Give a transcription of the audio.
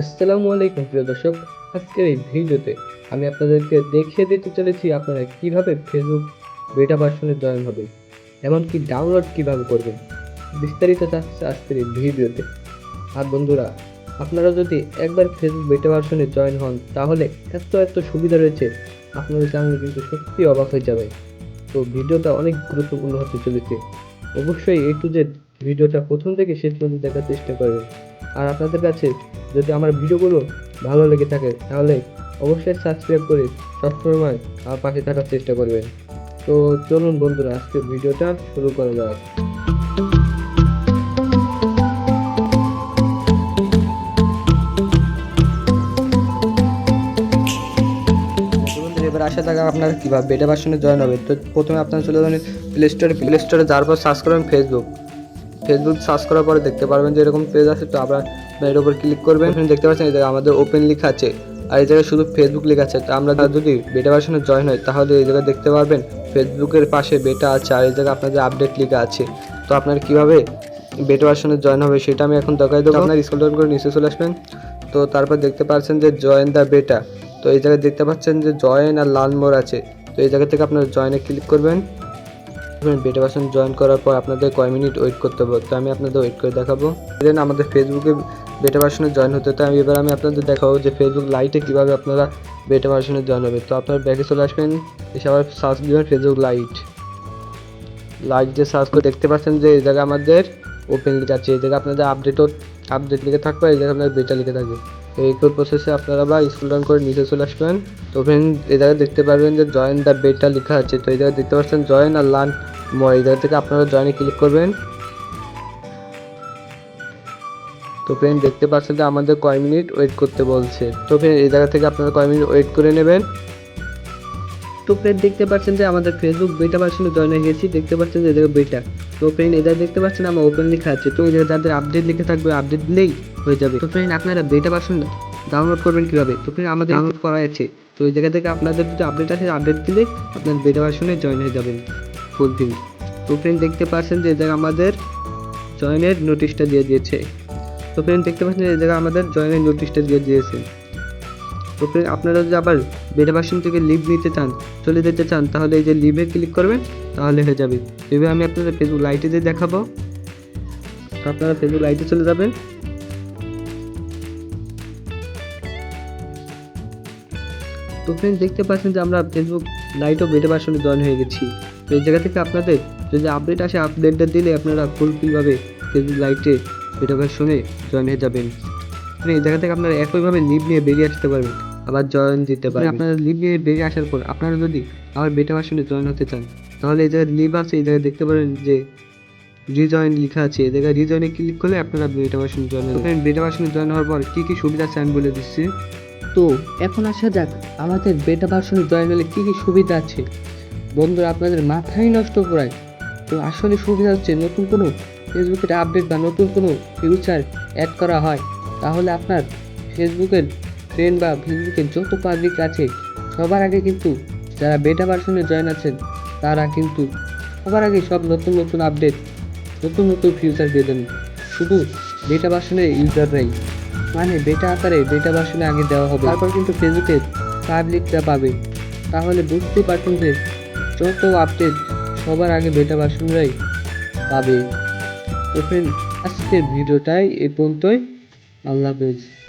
আসসালামু আলাইকুম প্রিয় দর্শক। আজকের এই ভিডিওতে আমি আপনাদেরকে দেখিয়ে দিতে চলেছি আপনারা কিভাবে ফেসবুক বেটা ভার্সনে জয়েন হবে, এমনকি ডাউনলোড কিভাবে করবেন, বিস্তারিত থাকছে আজকের এই ভিডিওতে। আর বন্ধুরা, আপনারা যদি একবার ফেসবুক বেটা ভার্সনে জয়েন হন তাহলে এত এত সুবিধা রয়েছে, আপনাদের জানলে কিন্তু সত্যি অবাক হয়ে যাবে। তো ভিডিওটা অনেক গুরুত্বপূর্ণ হতে চলেছে। অবশ্যই A to Z ভিডিওটা প্রথম থেকে শেষ পর্যন্ত দেখার চেষ্টা করবেন। আর আপনাদের কাছে যদি আমার ভিডিওগুলো ভালো লেগে থাকে তাহলে অবশ্যই সাবস্ক্রাইব করে সবসময় আমার পাশে থাকার চেষ্টা করবেন। তো চলুন বন্ধুরা, আজকের ভিডিওটা শুরু করা যাক। এবার আসা থাকা আপনার কীভাবে বেটা ভার্সনে জয়েন হবে। তো প্রথমে আপনারা চলে যাবেন প্লে স্টোরে যাওয়ার পর সার্চ করবেন ফেসবুক সার্চ করার পরে দেখতে পারবেন যে এরকম পেজ আছে। তো আপনার এর উপর ক্লিক করবেন, দেখতে পাচ্ছেন এই জায়গায় আমাদের ওপেন লেখা আছে আর এই জায়গায় শুধু ফেসবুক লেখা আছে। তো আমরা যদি বেটা ভার্সনে জয়েন হয় তাহলে এই জায়গায় দেখতে পারবেন ফেসবুকের পাশে বেটা আছে আর এই জায়গায় আপনাদের আপডেট লেখা আছে। তো আপনার কীভাবে বেটা ভার্সনে জয়েন হবে সেটা আমি এখন দেখাই দেবো। আপনার স্ক্রল ডাউন করে নিচে চলে আসবেন। তো তারপর দেখতে পাচ্ছেন যে জয়েন দ্য বেটা। তো এই জায়গায় দেখতে পাচ্ছেন যে জয়েন আর লাল মোড় আছে। তো এই জায়গা থেকে আপনারা জয়েনে ক্লিক করবেন। বেটা ভার্সন জয়েন করার পর আপনাদের কয় মিনিট ওয়েট করতে হবে। তো আমি আপনাদের ওয়েট করে দেখাবো। দেন আমাদের ফেসবুকে বেটা ভার্সনে জয়েন হতে, তো এবার আমি আপনাদের দেখাবো যে ফেসবুক লাইটে কীভাবে আপনারা বেটা ভার্সনে জয়েন হবে। তো আপনার ব্যাগে চলে আসবেন, এসে আবার সার্চ দিবেন ফেসবুক লাইট দিয়ে সার্চ করে দেখতে পাচ্ছেন যে এই জায়গায় আমাদের ওপেন লিখে আছে। এই জায়গায় আপনাদের আপডেট লিখে থাকবে, এই জায়গায় আপনাদের বেটা লিখে থাকবে। তো এই প্রসেসে আপনারা বা স্ক্রল ডাউন করে নিচে চলে আসবেন। তো ফ্রেন্ড এই জায়গায় দেখতে পারবেন যে জয়েন দ্য বেটা লেখা আছে। তো এই জায়গায় দেখতে পাচ্ছেন জয়েন আর লার্ন মোর, এই জায়গা থেকে আপনারা জয়েনে ক্লিক করবেন। তো ফ্রেন্ড দেখতে পাচ্ছেন যে আমাদের কয় মিনিট ওয়েট করতে বলছে। তো ফ্রেন্ড এই জায়গা থেকে আপনারা কয় মিনিট ওয়েট করে নেবেন। তো ফ্রেন্ড দেখতে পাচ্ছেন যে আমাদের ফেসবুক বেটা ভার্সনে জয়েন হয়ে গেছি। দেখতে পাচ্ছেন যে এদের বেটা। তো ফ্রেন্ড এদের দেখতে পাচ্ছেন আমার ওপেন লেখা আছে। তো এই জায়গায় যাদের আপডেট লিখে থাকবে আপডেট দিলেই হয়ে যাবে। তো ফ্রেন্ড আপনারা বেটা ভার্সন ডাউনলোড করবেন কীভাবে? তো ফ্রেন্ড আমাদের ডাউনলোড করা আছে। তো এই জায়গা থেকে আপনাদের যদি আপডেট আছে আপডেট দিলে আপনার বেটা ভার্সনে জয়েন হয়ে যাবেন ফুলফিল। তো ফ্রেন্ড দেখতে পাচ্ছেন যে এই জায়গায় আমাদের জয়েনের নোটিশটা দিয়ে দিয়েছে। তো ফ্রেন্ড দেখতে পাচ্ছেন এই জায়গায় আমাদের জয়েনের নোটিশটা দিয়ে দিয়েছে। তো ফ্রেন্ড আপনারা যদি আবার বেটা ভার্সন থেকে লিভ নিতে চান, চলে যেতে চান, তাহলে এই যে লিভে ক্লিক করবেন, তাহলে হয়ে যাবে। এবার আমি আপনাদের ফেসবুক লাইটে দিয়ে দেখাবো। তো আপনারা ফেসবুক লাইটে চলে যাবেন। তো ফ্রেন্ড দেখতে পাচ্ছেন যে আমরা ফেসবুক লাইট ও বেটা ভার্সনে জয়েন হয়ে গেছি। তো এই জায়গা থেকে আপনাদের যদি আপডেট আসে আপডেটটা দিলে আপনারা ফুলফিলভাবে ফেসবুক লাইটে বেটা ভার্সনে জয়েন হয়ে যাবেন। এই জায়গা থেকে আপনারা একইভাবে লিভ নিয়ে বেরিয়ে আসতে পারবেন, আবার জয়েন দিতে পারবেন। আপনারা লিভ নিয়ে বেরিয়ে আসার পর আপনারা যদি আবার বেটা ভার্সনে জয়েন হতে চান তাহলে এই জায়গায় লিভ আছে, এই জায়গায় দেখতে পারেন যে রিজয়েন লেখা আছে। এই জায়গায় রিজয়েনে ক্লিক করলে আপনারা বেটা ভার্সনে জয়েন হবেন। বেটা ভার্সনে জয়েন হওয়ার পর কী কী সুবিধা আছে আমি বলে দিচ্ছি। তো এখন আসা যাক আমাদের বেটা ভার্সনে জয়েন হলে কী কী সুবিধা আছে। বন্ধুরা, আপনাদের মাথায় নষ্ট করায়। তো আসলে সুবিধা হচ্ছে নতুন কোনো ফেসবুকের আপডেট বা নতুন কোনো ফিউচার অ্যাড করা হয় তাহলে আপনার ফেসবুকের ফ্রেন্ড বা ফেসবুকের যত পাবলিক আছে সবার আগে কিন্তু যারা বেটা ভার্সনে জয়েন আছেন তারা কিন্তু সবার আগে সব নতুন নতুন আপডেট, নতুন নতুন ফিউচার দিয়ে দেন। শুধু বেটা ভার্সনের ইউজাররাই, মানে বেটা আকারে বেটা ভার্সনে আগে দেওয়া হবে, তারপর কিন্তু ফেসবুকের পাবলিকরা পাবে। তাহলে বুঝতেই পারছেন যে যত আপডেট সবার আগে বেটা ভার্সনরাই পাবে। তো ফ্রেন্ড আজকের ভিডিওটাই এই পর্যন্তই। আল্লাহ হাফেজ।